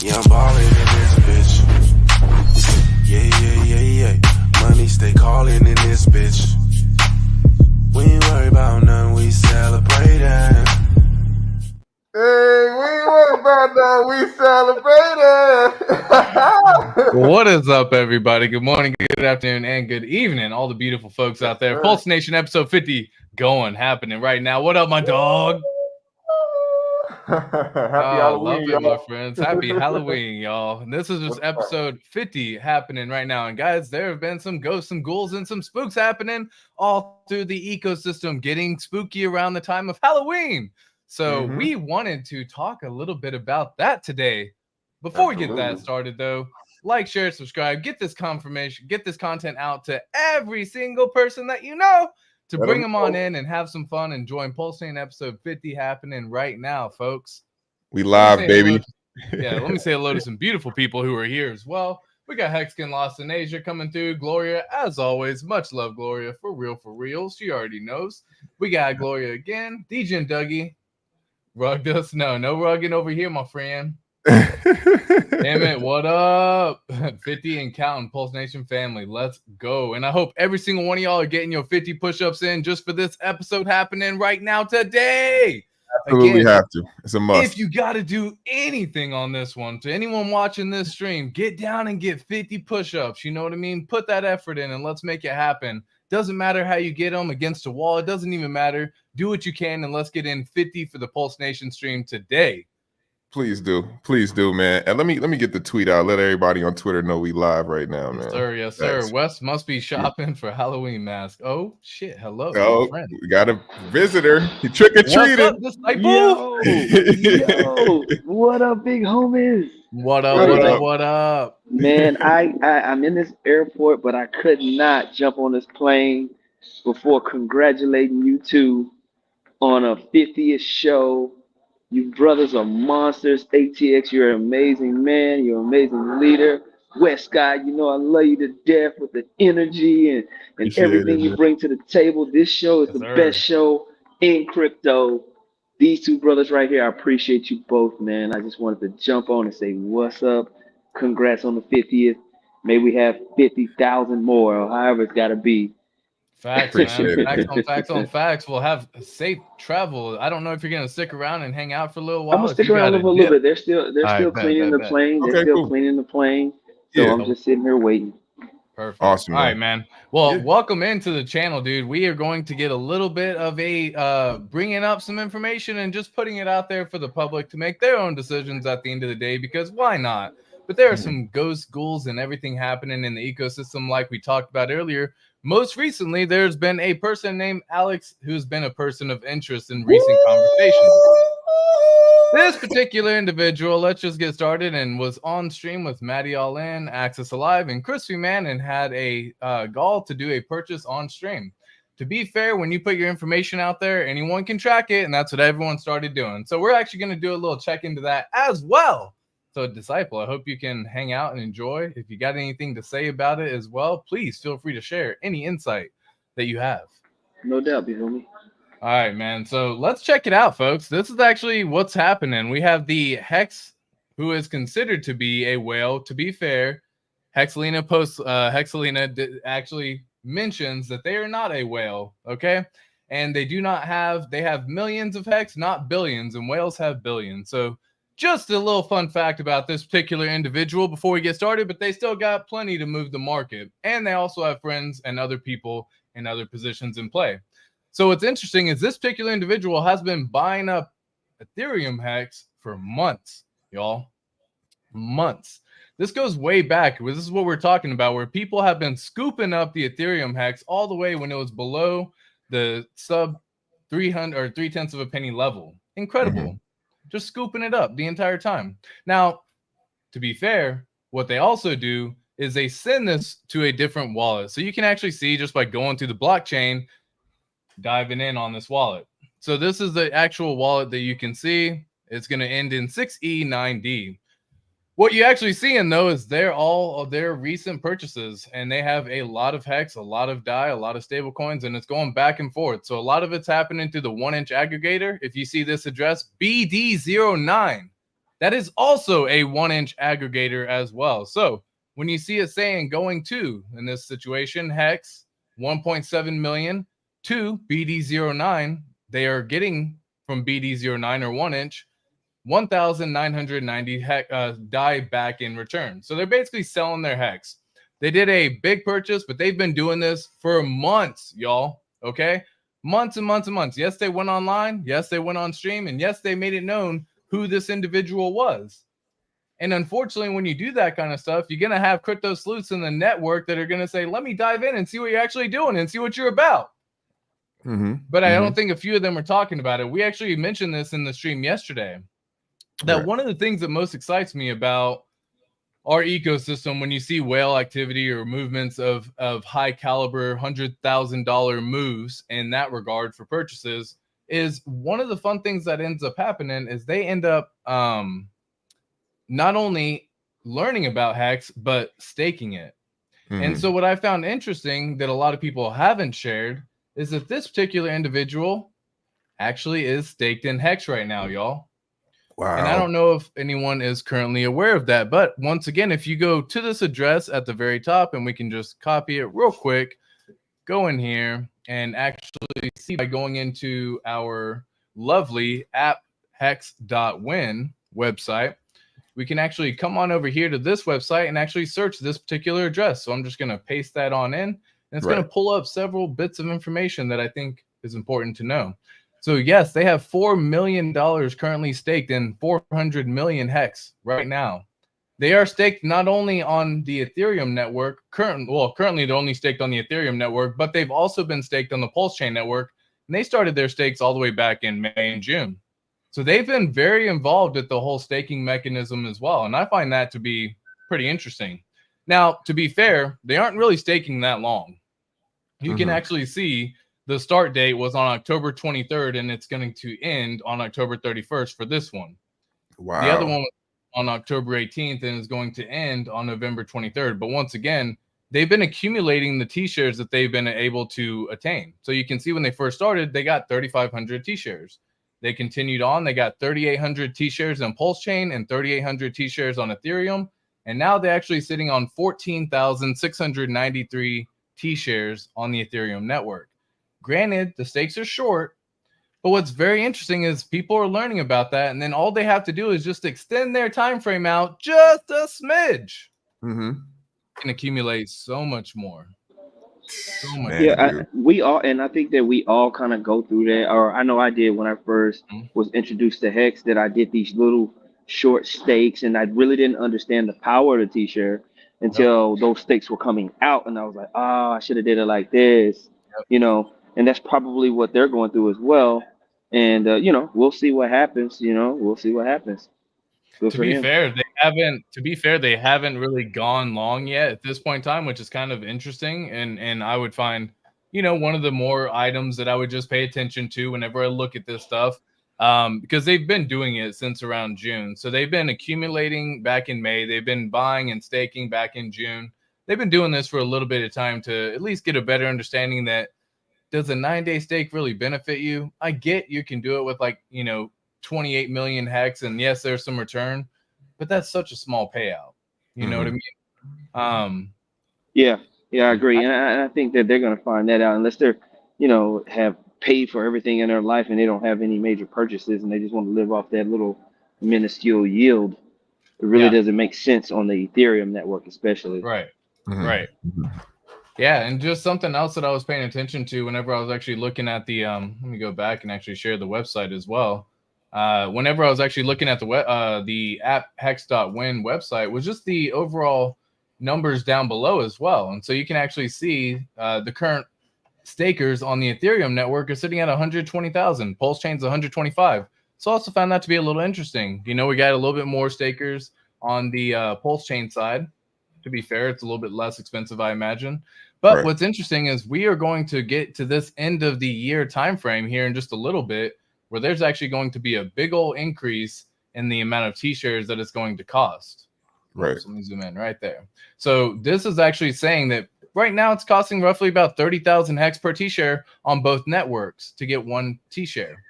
Yeah, I'm ballin' in this bitch. Yeah. Money stay callin' in this bitch. We ain't worry about none, we celebratin'. Hey, we ain't worry about that. We celebrating. What is up, everybody? Good morning, good afternoon, and good evening, all the beautiful folks out there. Pulsenation episode 50 happening right now. What up, my dog? Happy Halloween, love it, y'all. my friends. Happy Halloween, y'all. And this is just episode 50 happening right now. And guys, there have been some ghosts, some ghouls, and some spooks happening all through the ecosystem, getting spooky around the time of Halloween. So we wanted to talk a little bit about that today. Before we get that started, though, like, share, subscribe, get this content out to every single person that you know to bring them on in and have some fun and join Pulsechain episode 50 happening right now, folks. We live, baby. Let me say hello to some beautiful people who are here as well. We got HEX Lost in Asia coming through. Gloria, as always, much love, Gloria. For real. She already knows. We got Gloria again. DJ and Dougie. Rugged us? No rugging over here, my friend. Damn it, what up? 50 and counting, PulseNation family. Let's go. And I hope every single one of y'all are getting your 50 push-ups in just for this episode happening right now today. Absolutely have to. It's a must. If you got to do anything on this one, to anyone watching this stream, get down and get 50 push-ups. You know what I mean? Put that effort in and let's make it happen. Doesn't matter how you get them against a wall. It doesn't even matter. Do what you can and let's get in 50 for the PulseNation stream today. Please do, man. And let me get the tweet out. Let everybody on Twitter know we live right now, man. Yes, sir. Thanks. Wes must be shopping for Halloween mask. Oh shit! Hello, we got a visitor. He trick or treated. Yo, what up, big homies? What up? Man, I'm in this airport, but I could not jump on this plane before congratulating you two on a 50th show. You brothers are monsters. ATX, you're an amazing man. You're an amazing leader. West Guy, you know I love you to death with the energy and everything you bring to the table. This show is the best show in crypto. These two brothers right here, I appreciate you both, man. I just wanted to jump on and say what's up. Congrats on the 50th. May we have 50,000 more, or however it's got to be. Facts, man. Facts on facts. We'll have safe travel. I don't know if you're gonna stick around and hang out for a little while. I'm gonna stick around for a little bit. They're still cleaning the plane. They're still cleaning the plane. So I'm just sitting here waiting. Perfect. Awesome. All right, man. Well, welcome into the channel, dude. We are going to get a little bit of a bringing up some information and just putting it out there for the public to make their own decisions at the end of the day, because why not? But there are some ghosts, ghouls, and everything happening in the ecosystem like we talked about earlier. Most recently, there's been a person named Alex who's been a person of interest in recent conversations. This particular individual, let's just get started, and was on stream with Maddie All In, Access Alive, and Crispy Man, and had a gall to do a purchase on stream. To be fair, when you put your information out there, anyone can track it, and that's what everyone started doing. So we're actually going to do a little check into that as well. So, Disciple, I hope you can hang out and enjoy. If you got anything to say about it as well, please feel free to share any insight that you have. No doubt, you feel me? All right, man. So let's check it out, folks. This is actually what's happening. We have the HEX, who is considered to be a whale. To be fair, Hexalina actually mentions that they are not a whale, okay? And they have millions of HEX, not billions, and whales have billions. So just a little fun fact about this particular individual before we get started, but they still got plenty to move the market. And they also have friends and other people in other positions in play. So what's interesting is this particular individual has been buying up Ethereum HEX for months, y'all. Months. This goes way back. This is what we're talking about, where people have been scooping up the Ethereum HEX all the way when it was below the sub 300 or 0.3 of a penny level. Incredible. Just scooping it up the entire time. Now, to be fair, what they also do is they send this to a different wallet. So you can actually see just by going through the blockchain, diving in on this wallet. So this is the actual wallet that you can see. It's going to end in 6E9D. What you actually see in though is they're all of their recent purchases, and they have a lot of HEX, a lot of DAI, a lot of stable coins, and it's going back and forth. So a lot of it's happening through the 1-inch aggregator. If you see this address, BD09, that is also a 1-inch aggregator as well. So when you see it saying going to, in this situation, HEX 1.7 million to BD09, they are getting from BD09 or 1-inch 1,990 die back in return. So they're basically selling their HEX. They did a big purchase, but they've been doing this for months, y'all. Okay? Months and months and months. Yes, they went online. Yes, they went on stream. And yes, they made it known who this individual was. And unfortunately, when you do that kind of stuff, you're going to have crypto sleuths in the network that are going to say, let me dive in and see what you're actually doing and see what you're about. But I don't think a few of them are talking about it. We actually mentioned this in the stream yesterday, that one of the things that most excites me about our ecosystem, when you see whale activity or movements of high caliber $100,000 moves in that regard for purchases, is one of the fun things that ends up happening is they end up not only learning about HEX, but staking it. And so what I found interesting that a lot of people haven't shared is that this particular individual actually is staked in HEX right now, y'all. Wow. And I don't know if anyone is currently aware of that. But once again, if you go to this address at the very top, and we can just copy it real quick, go in here and actually see by going into our lovely apphex.win website, we can actually come on over here to this website and actually search this particular address. So I'm just going to paste that on in, and it's going to pull up several bits of information that I think is important to know. So yes, they have $4 million currently staked in 400 million HEX right now. They are staked not only on the Ethereum network, currently they're only staked on the Ethereum network, but they've also been staked on the Pulsechain network, and they started their stakes all the way back in May and June. So they've been very involved with the whole staking mechanism as well, and I find that to be pretty interesting. Now, to be fair, they aren't really staking that long. You can actually see the start date was on October 23rd, and it's going to end on October 31st for this one. Wow. The other one was on October 18th and is going to end on November 23rd. But once again, they've been accumulating the T-shares that they've been able to attain. So you can see when they first started, they got 3,500 T-shares. They continued on. They got 3,800 T-shares on Pulsechain and 3,800 T-shares on Ethereum. And now they're actually sitting on 14,693 T-shares on the Ethereum network. Granted, the stakes are short, but what's very interesting is people are learning about that, and then all they have to do is just extend their time frame out just a smidge. Can accumulate so much more. So much. We all, and I think that we all kind of go through that. Or I know I did when I first was introduced to HEX. That I did these little short stakes, and I really didn't understand the power of the T-shirt until those stakes were coming out, and I was like, oh, I should have did it like this, you know. And that's probably what they're going through as well. And you know, we'll see what happens. You know, we'll see what happens. To be fair, they haven't really gone long yet at this point in time, which is kind of interesting. And I would find, you know, one of the more items that I would just pay attention to whenever I look at this stuff, because they've been doing it since around June. So they've been accumulating back in May. They've been buying and staking back in June. They've been doing this for a little bit of time to at least get a better understanding that, does a 9-day stake really benefit you? I get you can do it with, like, you know, 28 million HEX, and yes, there's some return, but that's such a small payout. You know what I mean? Yeah, I agree. And I think that they're going to find that out unless they're, you know, have paid for everything in their life and they don't have any major purchases and they just want to live off that little minuscule yield. It really doesn't make sense on the Ethereum network, especially. Right. Yeah, and just something else that I was paying attention to whenever I was actually looking at the let me go back and actually share the website as well. Whenever I was actually looking at the apphex.win website, was just the overall numbers down below as well. And so you can actually see the current stakers on the Ethereum network are sitting at 120,000. Pulsechain's 125. So I also found that to be a little interesting. You know, we got a little bit more stakers on the Pulsechain side. To be fair, it's a little bit less expensive, I imagine. But what's interesting is we are going to get to this end of the year time frame here in just a little bit, where there's actually going to be a big old increase in the amount of T-shares that it's going to cost. Right. So let me zoom in right there. So this is actually saying that right now it's costing roughly about 30,000 HEX per T-share on both networks to get one T-share.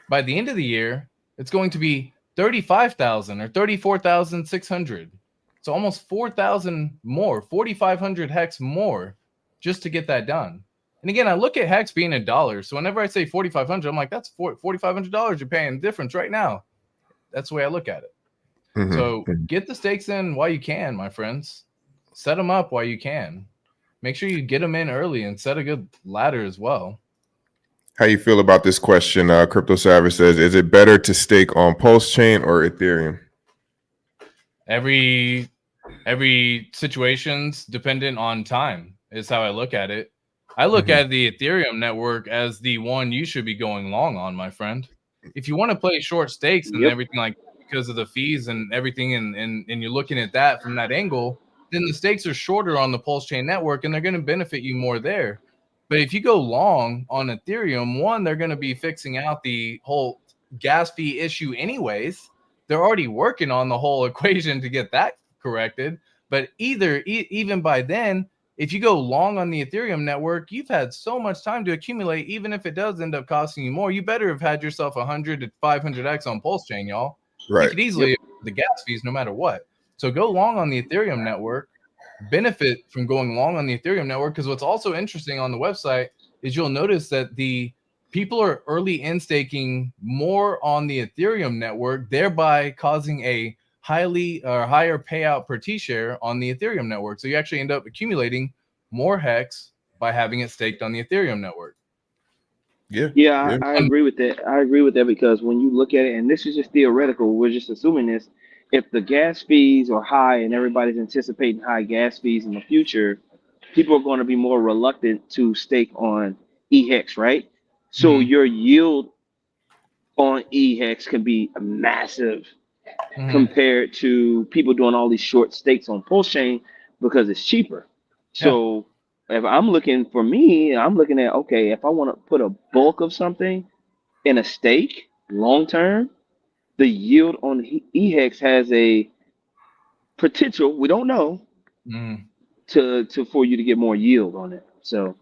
By the end of the year, it's going to be 35,000 or 34,600. So almost 4,000 more, 4,500 hex more just to get that done. And again, I look at hex being $1. So whenever I say 4,500, I'm like, that's $4,500 you're paying difference right now. That's the way I look at it. So get the stakes in while you can, my friends. Set them up while you can. Make sure you get them in early and set a good ladder as well. How you feel about this question? Crypto Savage says, is it better to stake on Pulsechain or Ethereum? Every situation's dependent on time is how I look at it. I look at the Ethereum network as the one you should be going long on, my friend. If you want to play short stakes and everything like because of the fees and everything, and you're looking at that from that angle, then the stakes are shorter on the Pulsechain network and they're going to benefit you more there. But if you go long on Ethereum, one, they're going to be fixing out the whole gas fee issue anyways. They're already working on the whole equation to get that corrected. But even by then, if you go long on the Ethereum network, you've had so much time to accumulate. Even if it does end up costing you more, you better have had yourself 100 to 500x on Pulsechain, y'all. Right. You could easily the gas fees no matter what. So go long on the Ethereum network. Benefit from going long on the Ethereum network, because what's also interesting on the website is you'll notice that the people are early in staking more on the Ethereum network, thereby causing a higher payout per T-share on the Ethereum network. So you actually end up accumulating more hex by having it staked on the Ethereum network. Yeah, I agree with that. I agree with that because when you look at it, and this is just theoretical, we're just assuming this. If the gas fees are high and everybody's anticipating high gas fees in the future, people are going to be more reluctant to stake on HEX, right? So your yield on HEX can be massive compared to people doing all these short stakes on Pulsechain because it's cheaper. So if I'm looking for me, I'm looking at, okay, if I want to put a bulk of something in a stake long term, the yield on HEX has a potential, we don't know, to for you to get more yield on it. So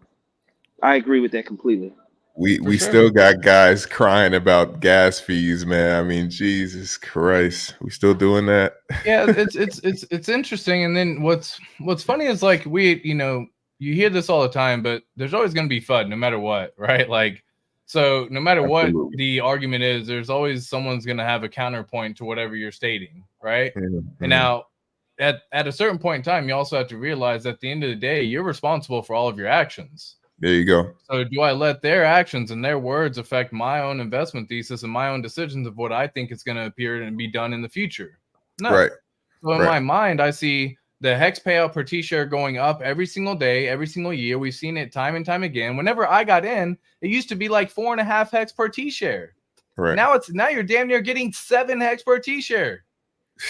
I agree with that completely. We still got guys crying about gas fees, man. I mean, Jesus Christ, we still doing that? Yeah, it's interesting. And then what's funny is like you hear this all the time, but there's always going to be FUD no matter what, right? Like, so no matter what the argument is, there's always someone's going to have a counterpoint to whatever you're stating, right? And now at a certain point in time, you also have to realize at the end of the day, you're responsible for all of your actions. There you go. So do I let their actions and their words affect my own investment thesis and my own decisions of what I think is going to appear and be done in the future? No. Right. So in my mind, I see the hex payout per T-share going up every single day, every single year. We've seen it time and time again. Whenever I got in, it used to be like 4.5 hex per T-share. Right. Now you're damn near getting 7 hex per T-share.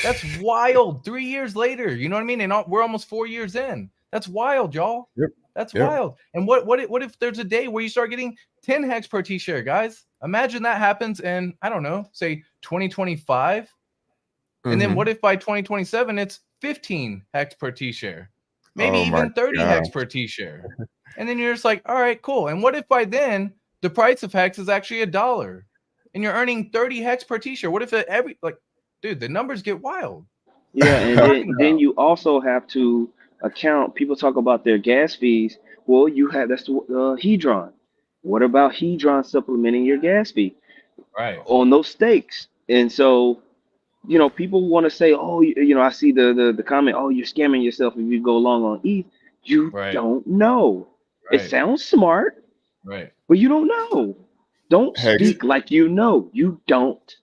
That's wild. 3 years later, you know what I mean? And we're almost 4 years in. That's wild, y'all. Yep. That's wild. And what if there's a day where you start getting 10 hex per T-share, guys? Imagine that happens in, I don't know, say 2025. And then what if by 2027 it's 15 hex per T-share? Maybe even 30 hex per T-share. And then you're just like, all right, cool. And what if by then the price of hex is actually $1 and you're earning 30 hex per T-share? What if dude, the numbers get wild. Yeah, and then you also have to account, people talk about their gas fees. Well, that's the Hedron. What about Hedron supplementing your gas fee? Right. On those stakes. And so, people want to say, oh, I see the comment, oh, you're scamming yourself if you go long on ETH. You don't know. It sounds smart, right? But you don't know. Don't speak like you know. You don't.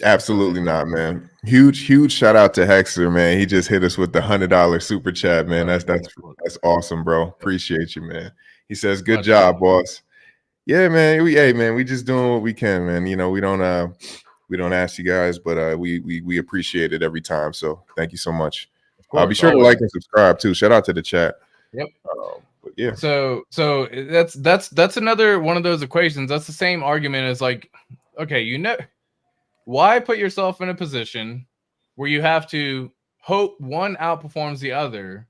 Absolutely not, man. Huge shout out to Hexer, man. He just hit us with the $100 super chat, man. That's awesome, bro. Appreciate you, man. He says, "Good job, boss." Yeah, man. We just doing what we can, man. We don't ask you guys, but we appreciate it every time. So thank you so much. Be sure to like and subscribe too. Shout out to the chat. Yep. But yeah. So that's another one of those equations. That's the same argument as like, okay, why put yourself in a position where you have to hope one outperforms the other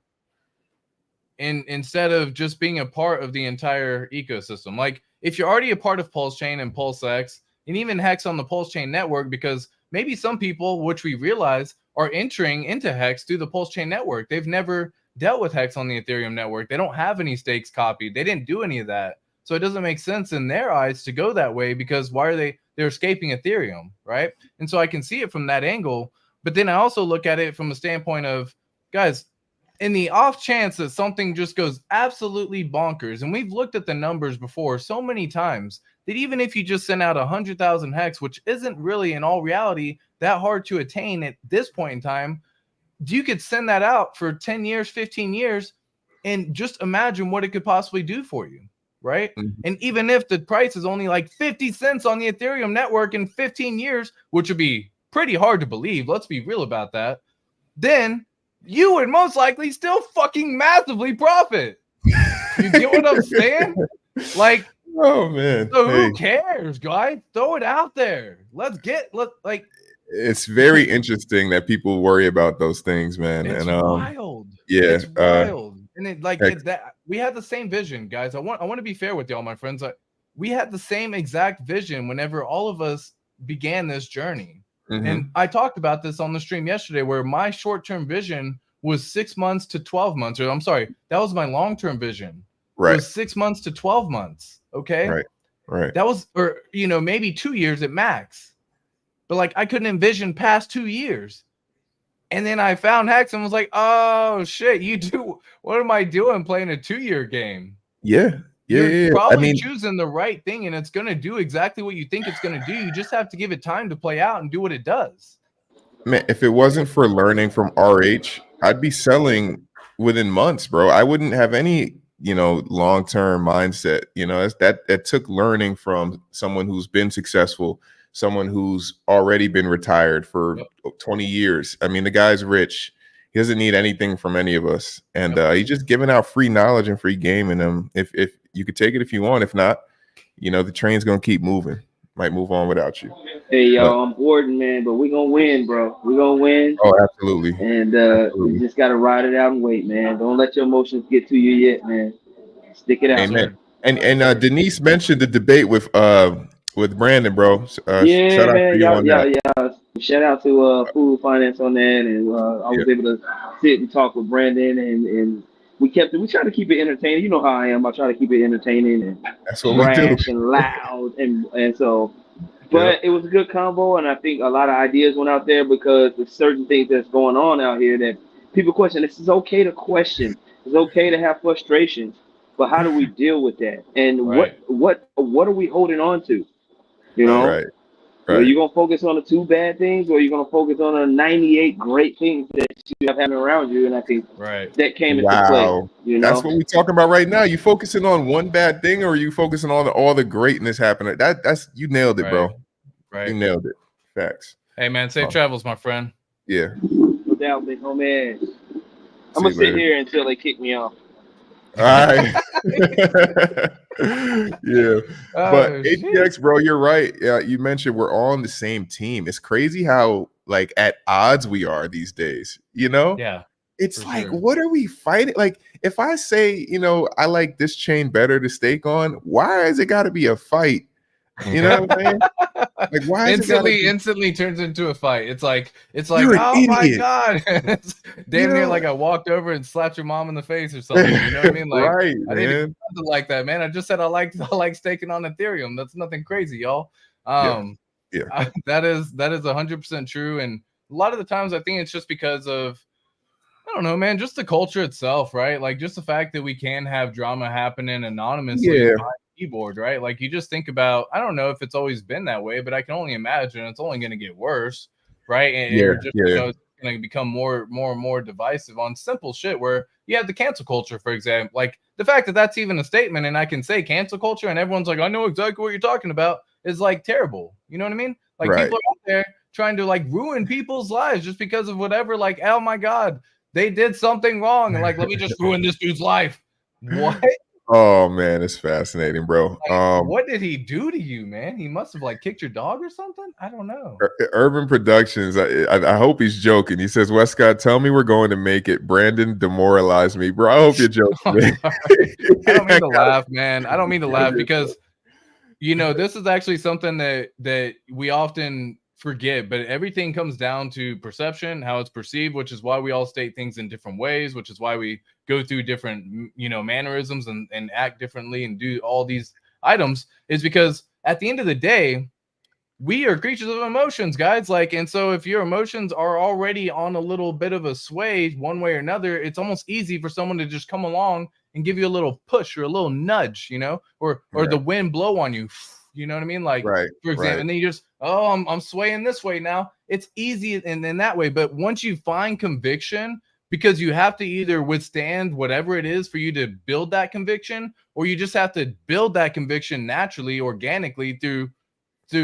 instead of just being a part of the entire ecosystem? Like, if you're already a part of Pulsechain and Pulsex, and even HEX on the Pulsechain network, because maybe some people, which we realize, are entering into HEX through the Pulsechain network. They've never dealt with HEX on the Ethereum network. They don't have any stakes copied. They didn't do any of that. So it doesn't make sense in their eyes to go that way, because why are they're escaping Ethereum, right? And so I can see it from that angle. But then I also look at it from a standpoint of, guys, in the off chance that something just goes absolutely bonkers, and we've looked at the numbers before so many times that even if you just send out 100,000 HEX, which isn't really in all reality that hard to attain at this point in time, you could send that out for 10 years, 15 years, and just imagine what it could possibly do for you, right? Mm-hmm. And even if the price is only like 50 cents on the Ethereum network in 15 years, which would be pretty hard to believe, let's be real about that, then you would most likely still fucking massively profit. You get what I'm saying? Like, oh man, so who cares, guys? Throw it out there. Like. It's very interesting that people worry about those things, man. It's and wild. Yeah, it's wild. And it that we had the same vision, guys. I want to be fair with y'all, my friends. We had the same exact vision whenever all of us began this journey. Mm-hmm. And I talked about this on the stream yesterday, where my short-term vision was 6 months to 12 months. Or I'm sorry, that was my long-term vision. Right. It was 6 months to 12 months. Okay. Right. That was, or maybe 2 years at max. But like, I couldn't envision past 2 years. And then I found HEX and was like, oh shit, what am I doing playing a 2-year game? Yeah. You're probably choosing the right thing, and it's going to do exactly what you think it's going to do. You just have to give it time to play out and do what it does. Man, if it wasn't for learning from RH, I'd be selling within months, bro. I wouldn't have any, long-term mindset. That took learning from someone who's been successful, someone who's already been retired for 20 years. I mean, the guy's rich. He doesn't need anything from any of us. And he's just giving out free knowledge and free game. And if you could take it if you want, if not, the train's going to keep moving. Might move on without you. Hey, y'all, I'm bored, man, but we're going to win, bro. We're going to win. Oh, absolutely. And we just got to ride it out and wait, man. Don't let your emotions get to you yet, man. Stick it out. Amen. And Denise mentioned the debate with Brandon, bro. Yeah, shout out man. Yeah. Shout out to Food Finance on that, and I was able to sit and talk with Brandon, and we try to keep it entertaining. You know how I am. I try to keep it entertaining and that's what we do. And loud, and so. But it was a good combo, and I think a lot of ideas went out there, because there's certain things that's going on out here that people question. This is okay to question. It's okay to have frustrations, but how do we deal with that? And what are we holding on to? Right. Are you gonna focus on the 2 bad things, or are you gonna focus on the 98 great things that you have happening around you? And I think that came into play. That's what we're talking about right now. You focusing on one bad thing, or are you focusing on all the greatness happening? That's you nailed it, bro. Right. You nailed it. Facts. Hey man, safe travels, my friend. Yeah. No doubt, big homie. I'm gonna sit here until they kick me off. All right. Yeah. But HEX, bro, you're right. Yeah, you mentioned we're all on the same team. It's crazy how like at odds we are these days, Yeah. It's like, what are we fighting? Like, if I say, I like this chain better to stake on, why has it got to be a fight? You know what I'm saying? Like, why instantly turns into a fight. It's like, oh my god, damn near like I walked over and slapped your mom in the face or something. You know what I mean? Like, right, I didn't do like that, man. I just said I like staking on Ethereum. That's nothing crazy, y'all. That is 100% true. And a lot of the times I think it's just because of, I don't know, man, just the culture itself, right? Like just the fact that we can have drama happening anonymously behind the keyboard, right? Like you just think about, I don't know if it's always been that way, but I can only imagine it's only going to get worse, right? And it's going to become more and more divisive on simple shit where you have the cancel culture, for example. Like the fact that that's even a statement and I can say cancel culture and everyone's like, I know exactly what you're talking about, is like terrible. You know what I mean? Like people are out there trying to like ruin people's lives just because of whatever, like, oh my God, they did something wrong. And like, let me just ruin this dude's life. What? Oh man, it's fascinating, bro. Like, what did he do to you, man? He must have like kicked your dog or something. I don't know. Urban Productions. I hope he's joking. He says, Westcott, tell me we're going to make it. Brandon demoralized me, bro. I hope you're joking. I don't mean to laugh, man. I don't mean to laugh because You know, this is actually something that we often forget, but everything comes down to perception, how it's perceived, which is why we all state things in different ways, which is why we go through different, mannerisms and act differently and do all these items, is because at the end of the day, we are creatures of emotions, guys. Like, and so if your emotions are already on a little bit of a sway one way or another, it's almost easy for someone to just come along and give you a little push or a little nudge, or Right. the wind blow on you. You know what I mean? Like, Right, for example, right. and then you just, I'm swaying this way now. It's easy in that way. But once you find conviction, because you have to either withstand whatever it is for you to build that conviction, or you just have to build that conviction naturally, organically through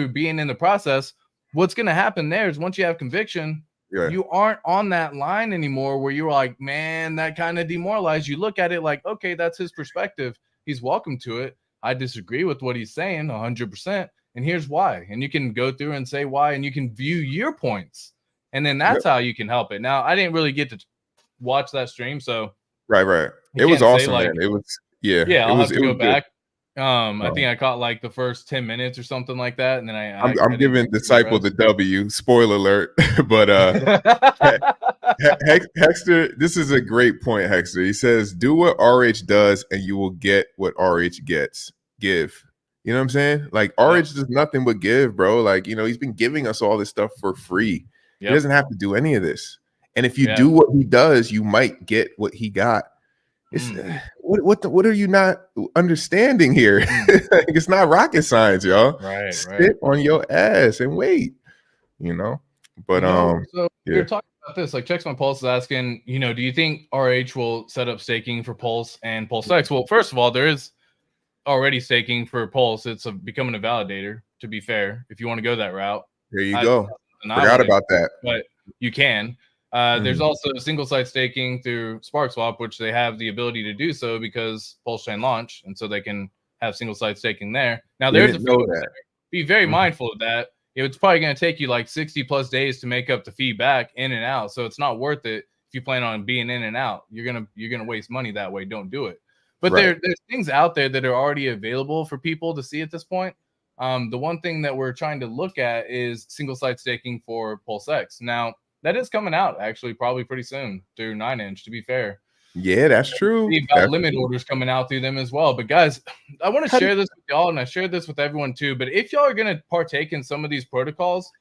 being in the process. What's going to happen there is once you have conviction, Yeah. you aren't on that line anymore where you're like, man, that kind of demoralized. You look at it like, okay, that's his perspective. He's welcome to it. I disagree with what he's saying 100%. And here's why. And you can go through and say why, and you can view your points. And then that's how you can help it. Now, I didn't really get to watch that stream, so Right. you It was can't say, awesome, like, man. It was, I'll have to go good. back. I think I caught like the first 10 minutes or something like that, and then I I'm didn't giving see the Disciple the rest. W. Spoiler alert. But Hexter, this is a great point, Hexter. He says, do what RH does and you will get what RH gets. Give. You know what I'm saying? Like, RH does nothing but give, bro. Like, he's been giving us all this stuff for free. He doesn't have to do any of this. And if you do what he does, you might get what he got. It's what are you not understanding here? Like, it's not rocket science, y'all. Right. Sit on your ass and wait. But so we were talking about this. Like, Checks My Pulse is asking, do you think RH will set up staking for Pulse and Pulsex? Well, first of all, there is already staking for Pulse. It's becoming a validator, to be fair, if you want to go that route. There you go. I Forgot about that. But you can. There's also single site staking through SparkSwap, which they have the ability to do so because Pulsechain launched, and so they can have single site staking there. Now, there's be very mindful of that. It's probably going to take you like 60 plus days to make up the fee back in and out, so it's not worth it if you plan on being in and out. You're gonna waste money that way. Don't do it. But there's things out there that are already available for people to see at this point. The one thing that we're trying to look at is single site staking for Pulsex. Now, that is coming out actually probably pretty soon through 9inch, to be fair. Yeah, that's true. We've got limit orders coming out through them as well. But guys, I want to share this with y'all, and I shared this with everyone too. But if y'all are going to partake in some of these protocols,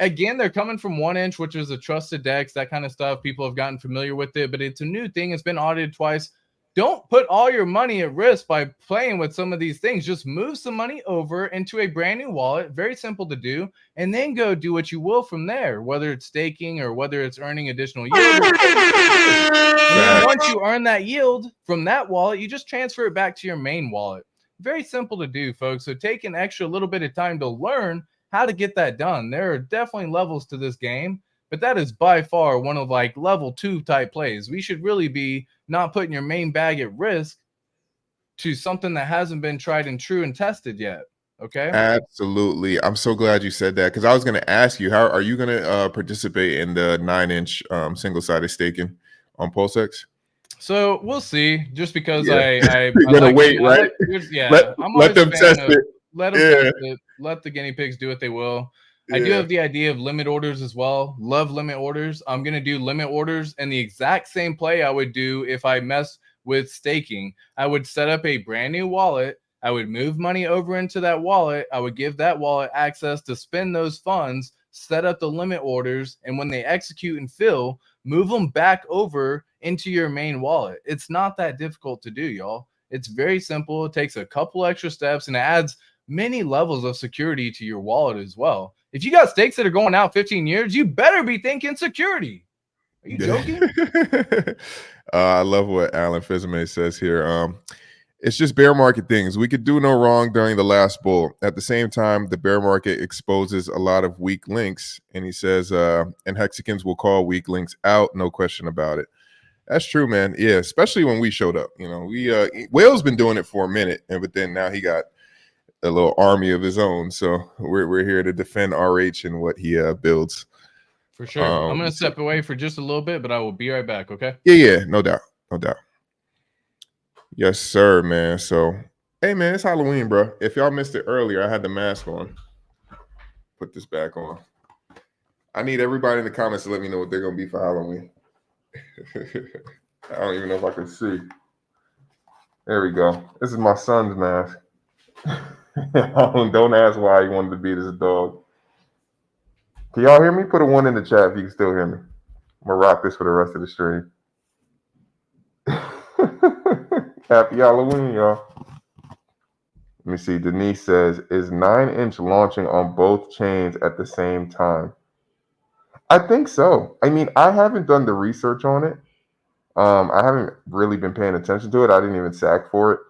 again, they're coming from 1inch, which is a trusted DEX, that kind of stuff. People have gotten familiar with it, but it's a new thing. It's been audited twice. Don't put all your money at risk by playing with some of these things. Just move some money over into a brand new wallet. Very simple to do. And then go do what you will from there, whether it's staking or whether it's earning additional yield. And then once you earn that yield from that wallet, you just transfer it back to your main wallet. Very simple to do, folks. So take an extra little bit of time to learn how to get that done. There are definitely levels to this game, but that is by far one of like level 2 type plays. We should really be not putting your main bag at risk to something that hasn't been tried and true and tested yet. Okay. Absolutely. I'm so glad you said that, because I was going to ask you, how are you going to participate in the 9inch single-sided staking on Pulsex? So we'll see. Just because You're I gonna like, wait, right? Let them test it. Let them test it. Let the guinea pigs do what they will. I do have the idea of limit orders as well. Love limit orders. I'm going to do limit orders and the exact same play I would do if I mess with staking. I would set up a brand new wallet. I would move money over into that wallet. I would give that wallet access to spend those funds, set up the limit orders, and when they execute and fill, move them back over into your main wallet. It's not that difficult to do, y'all. It's very simple. It takes a couple extra steps, and it adds many levels of security to your wallet as well. If you got stakes that are going out 15 years, you better be thinking security. Are you joking? I love what Alan Fizme says here. It's just bear market things. We could do no wrong during the last bull. At the same time, the bear market exposes a lot of weak links. And he says, and Hexicans will call weak links out. No question about it. That's true, man. Yeah, especially when we showed up. Whale's been doing it for a minute, but then now he got a little army of his own. So we're here to defend RH and what he builds. For sure. I'm going to step away for just a little bit, but I will be right back, okay? Yeah, no doubt. Yes, sir, man. So Hey man, it's Halloween, bro. If y'all missed it earlier, I had the mask on. Put this back on. I need everybody in the comments to let me know what they're gonna be for Halloween. I don't even know if I can see. There we go. This is my son's mask. Don't ask why he wanted to be this dog. Can y'all hear me? Put a 1 in the chat if you can still hear me. I'm gonna rock this for the rest of the stream. Happy Halloween, y'all. Let me see. Denise says, is 9-inch launching on both chains at the same time? I think so. I mean, I haven't done the research on it. I haven't really been paying attention to it. I didn't even SAC for it.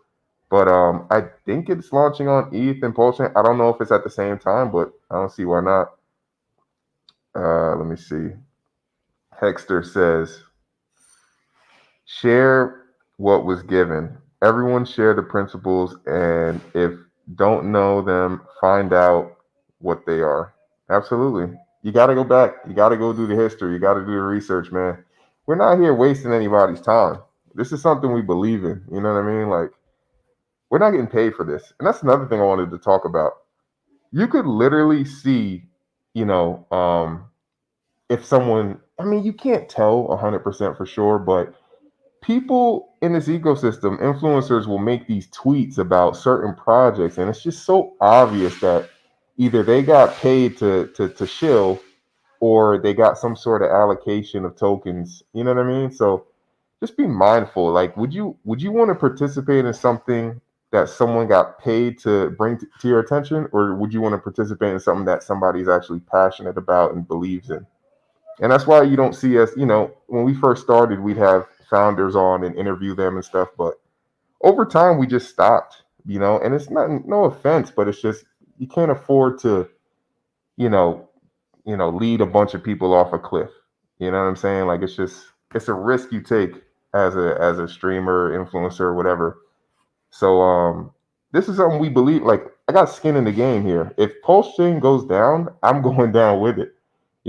But I think it's launching on ETH and Pulsechain. I don't know if it's at the same time, but I don't see why not. Let me see. Hexter says, share what was given. Everyone share the principles, and if don't know them, find out what they are. Absolutely. You got to go back. You got to go do the history. You got to do the research, man. We're not here wasting anybody's time. This is something we believe in. You know what I mean? Like, we're not getting paid for this. And that's another thing I wanted to talk about. You could literally see, if someone, I mean, you can't tell 100% for sure, but people in this ecosystem, influencers will make these tweets about certain projects, and it's just so obvious that either they got paid to shill, or they got some sort of allocation of tokens. You know what I mean? So just be mindful. Like, would you want to participate in something that someone got paid to bring to your attention, or would you want to participate in something that somebody's actually passionate about and believes in? And that's why you don't see us, when we first started, we'd have founders on and interview them and stuff. But over time, we just stopped, and it's not, no offense, but it's just, you can't afford to, lead a bunch of people off a cliff. You know what I'm saying? Like, it's a risk you take as a streamer, influencer, whatever. So, this is something we believe, like, I got skin in the game here. If Pulsechain goes down, I'm going down with it.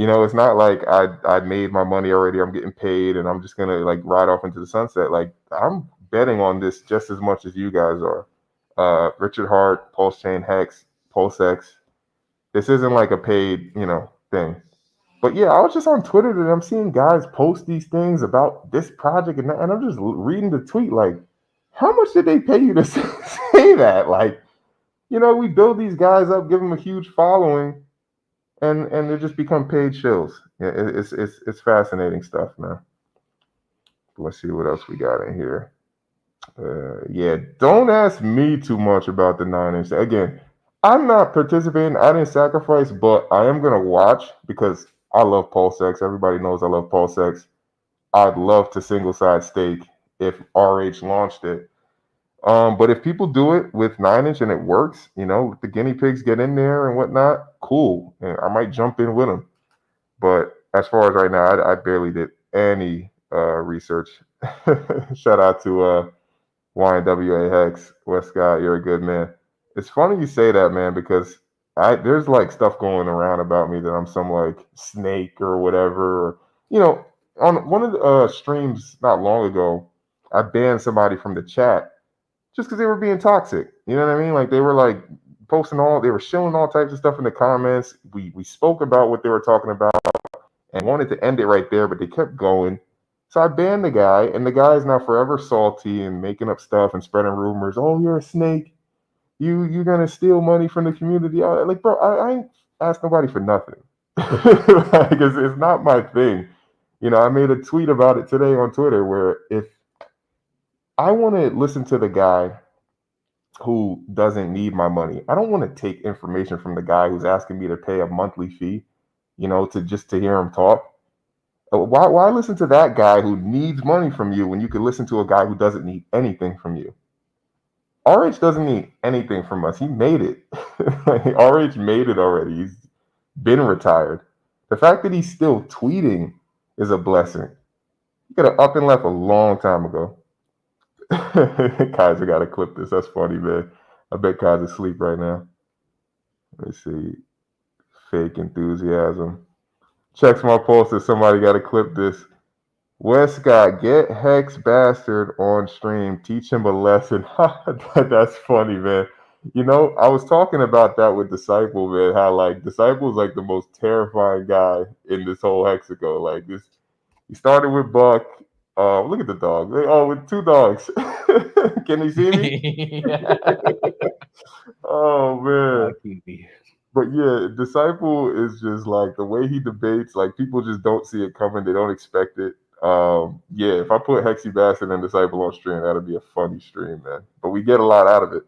It's not like I made my money already. I'm getting paid, and I'm just gonna like ride off into the sunset. Like, I'm betting on this just as much as you guys are. Richard Hart, Pulsechain, HEX, Pulsex. This isn't like a paid, thing. But yeah, I was just on Twitter and I'm seeing guys post these things about this project, and I'm just reading the tweet like, how much did they pay you to say that? Like, we build these guys up, give them a huge following, and they just become paid shills. Yeah, it's fascinating stuff, man. Let's see what else we got in here. Yeah, don't ask me too much about the 9-inch. Again, I'm not participating. I didn't sacrifice, but I am gonna watch because I love Pulsex. Everybody knows I love Pulsex. I'd love to single side stake if RH launched it. But if people do it with 9-inch and it works, the guinea pigs get in there and whatnot, cool. And I might jump in with them. But as far as right now, I barely did any research. Shout out to YNWA Hex. West Scott, you're a good man. It's funny you say that, man, because there's like stuff going around about me that I'm some like snake or whatever. Or, on one of the streams not long ago, I banned somebody from the chat just because they were being toxic. You know what I mean? Like, they were like they were showing all types of stuff in the comments. We spoke about what they were talking about and wanted to end it right there, but they kept going. So I banned the guy, and the guy is now forever salty and making up stuff and spreading rumors. Oh, you're a snake. You're gonna steal money from the community. Like, bro, I ain't asked nobody for nothing. Like, it's not my thing. I made a tweet about it today on Twitter where if I want to listen to the guy who doesn't need my money, I don't want to take information from the guy who's asking me to pay a monthly fee, to hear him talk. Why listen to that guy who needs money from you when you could listen to a guy who doesn't need anything from you? RH doesn't need anything from us. He made it. RH made it already. He's been retired. The fact that he's still tweeting is a blessing. He could have up and left a long time ago. Kaiser got to clip this. That's funny, man. I bet Kaiser's asleep right now. Let me see. Fake enthusiasm. Checks my pulse if somebody got to clip this. Westcott, get Hex Bastard on stream. Teach him a lesson. That's funny, man. You know, I was talking about that with Disciple, man. How like Disciple's like the most terrifying guy in this whole Hexago. Like this, he started with Buck. Look at the dog. Oh, with two dogs. Can he see me? Oh man. But yeah, Disciple is just like the way he debates, like people just don't see it coming, they don't expect it. Yeah, if I put Hexy Bastard and Disciple on stream, that'd be a funny stream, man. But we get a lot out of it.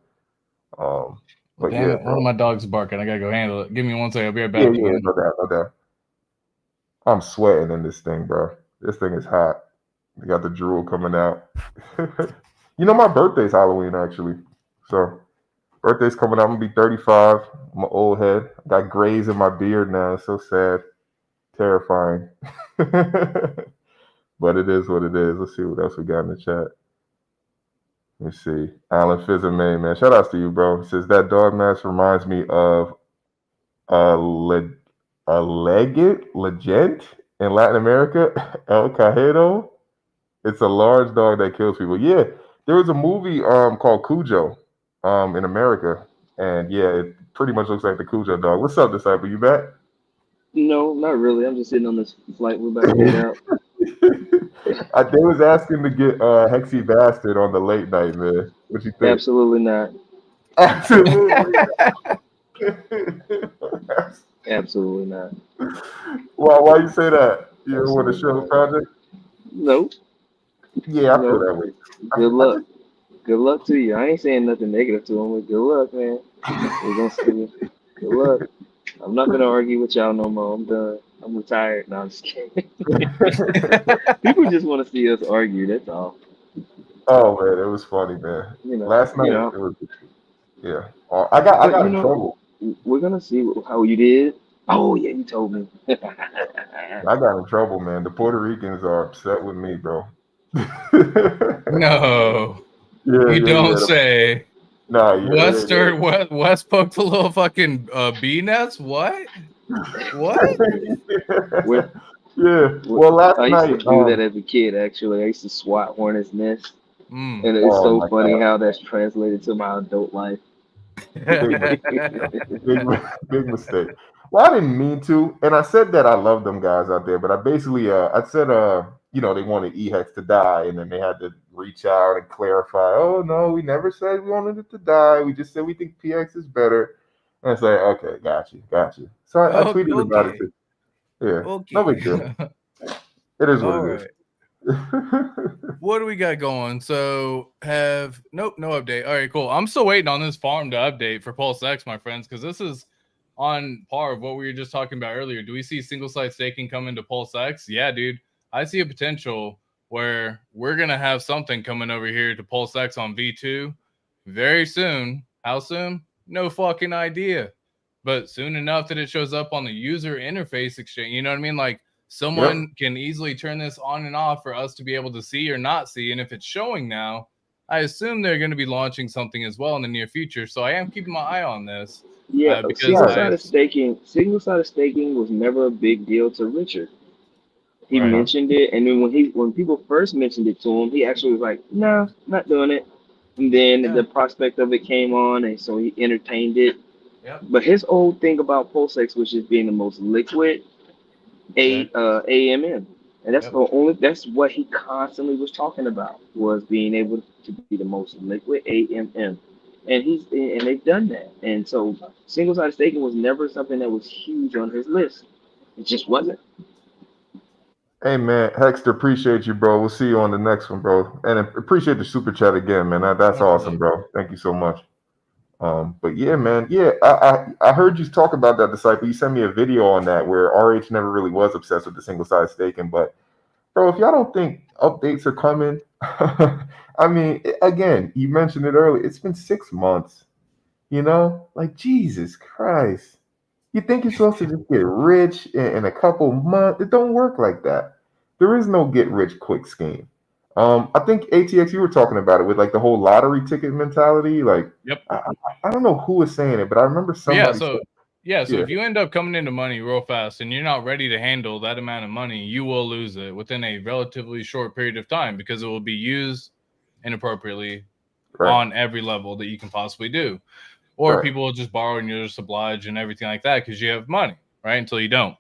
But Damn yeah, it, one of my dogs is barking. I gotta go handle it. Give me 1 second. I'll be right back. yeah, no doubt, no doubt. I'm sweating in this thing, bro. This thing is hot. We got the drool coming out. You know, my birthday's Halloween actually. So birthday's coming up. I'm gonna be 35. I'm an old head. I got grays in my beard now. It's so sad. Terrifying. But it is what it is. Let's see what else we got in the chat. Let's see. Alan Fizzerman, man. Shout outs to you, bro. He says that dog mask reminds me of a legend in Latin America, El Cajero. It's a large dog that kills people. Yeah, there was a movie called Cujo in America, and yeah, it pretty much looks like the Cujo dog. What's up, Disciple? You back? No, not really. I'm just sitting on this flight. We're about to get out. They was asking to get Hexy Bastard on the late night, man. What you think? Absolutely not. Absolutely. Absolutely not. Why you say that? You don't want to show the project? Nope. Yeah, I feel that way. Good luck. Good luck to you. I ain't saying nothing negative to him, but good luck, man. We're gonna see. Good luck. I'm not gonna argue with y'all no more. I'm done. I'm retired. No, I'm just kidding. People just want to see us argue. That's all. Oh man, it was funny, man. You know, Last night you know. it was. Yeah. I got in trouble. We're gonna see how you did. Oh yeah, you told me. I got in trouble, man. The Puerto Ricans are upset with me, bro. No. You don't say. Nah, West poked a little fucking bee nest? What? What? Yeah. Well, last night I used to do that as a kid. Actually, I used to swat hornets' nests, and it's so funny how that's translated to my adult life. Big mistake. Well, I didn't mean to, and I said that I love them guys out there, but I basically, I said, you know, they wanted EHEX to die, and then they had to reach out and clarify. Oh no, we never said we wanted it to die. We just said we think PX is better. And it's like, okay, got you. So I tweeted about it too. Yeah, no big deal. It is what it is. What do we got going? So no update. All right, cool. I'm still waiting on this farm to update for Pulsex, my friends, because this is on par of what we were just talking about earlier. Do we see single site staking come into Pulsex? Yeah, dude. I see a potential where we're gonna have something coming over here to Pulsex on V2 very soon. How soon? No fucking idea. But soon enough that it shows up on the user interface exchange. You know what I mean? Like someone can easily turn this on and off for us to be able to see or not see. And if it's showing now, I assume they're going to be launching something as well in the near future. So I am keeping my eye on this. Yeah, because single-sided staking was never a big deal to Richard. He mentioned it, and then when people first mentioned it to him, he actually was like, "No, not doing it." And then the prospect of it came on, and so he entertained it. Yep. But his old thing about Pulsex was just being the most liquid AMM, and that's that's what he constantly was talking about, was being able to be the most liquid AMM, and they've done that. And so single-sided staking was never something that was huge on his list. It just wasn't. Hey man, Hexter, appreciate you, bro. We'll see you on the next one, bro. And appreciate the super chat again, man. That's awesome, bro. Thank you so much. But yeah, man, I heard you talk about that, Disciple. You sent me a video on that where RH never really was obsessed with the single-sided staking. But bro, if y'all don't think updates are coming, I mean, again, you mentioned it earlier. It's been 6 months. You know, like Jesus Christ. You think you're supposed to just get rich in a couple months? It don't work like that. There is no get rich quick scheme. I think ATX, you were talking about it with like the whole lottery ticket mentality. Like, I don't know who was saying it, but I remember somebody. Yeah, so if you end up coming into money real fast and you're not ready to handle that amount of money, you will lose it within a relatively short period of time because it will be used inappropriately on every level that you can possibly do. Or people will just borrow and you're just obliged and everything like that because you have money, right? Until you don't.